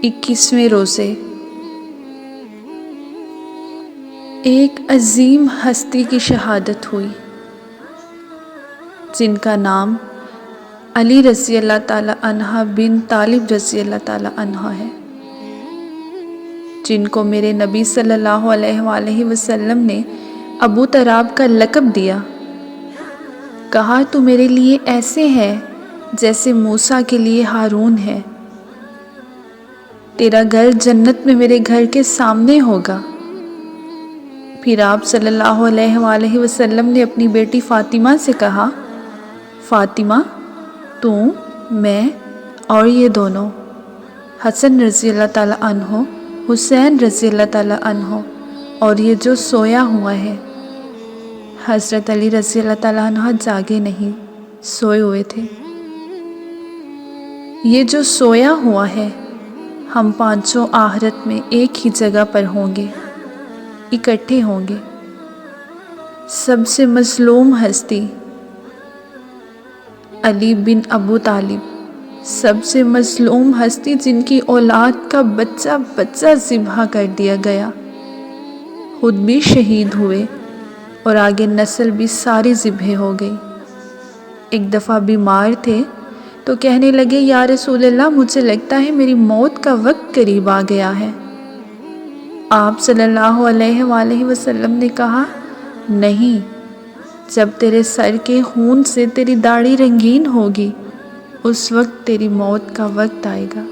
21ویں روزے۔ ایک عظیم ہستی کی شہادت ہوئی جن کا نام علی رضی اللہ تعالی عنہ بن طالب رضی اللہ تعالی عنہ ہے، جن کو میرے نبی صلی اللہ علیہ وآلہ وسلم نے ابو تراب کا لقب دیا۔ کہا تو میرے لیے ایسے ہے جیسے موسیٰ کے لیے ہارون ہے۔ تیرا گھر جنت میں میرے گھر کے سامنے ہوگا۔ پھر آپ صلی اللہ علیہ وآلہ وسلم نے اپنی بیٹی فاطمہ سے کہا، فاطمہ، تو، میں اور یہ دونوں، حسن رضی اللہ تعالی عنہ، حسین رضی اللہ تعالی عنہ، اور یہ جو سویا ہوا ہے۔ حضرت علی رضی اللہ تعالی عنہ جاگے نہیں، سوئے ہوئے تھے۔ یہ جو سویا ہوا ہے، ہم پانچوں آخرت میں ایک ہی جگہ پر ہوں گے، اکٹھے ہوں گے۔ سب سے مظلوم ہستی علی بن ابو طالب، سب سے مظلوم ہستی جن کی اولاد کا بچہ بچہ ذبح کر دیا گیا، خود بھی شہید ہوئے اور آگے نسل بھی ساری ذبح ہو گئی۔ ایک دفعہ بیمار تھے تو کہنے لگے، یا رسول اللہ، مجھے لگتا ہے میری موت کا وقت قریب آ گیا ہے۔ آپ صلی اللہ علیہ وآلہ وسلم نے کہا، نہیں، جب تیرے سر کے خون سے تیری داڑھی رنگین ہوگی، اس وقت تیری موت کا وقت آئے گا۔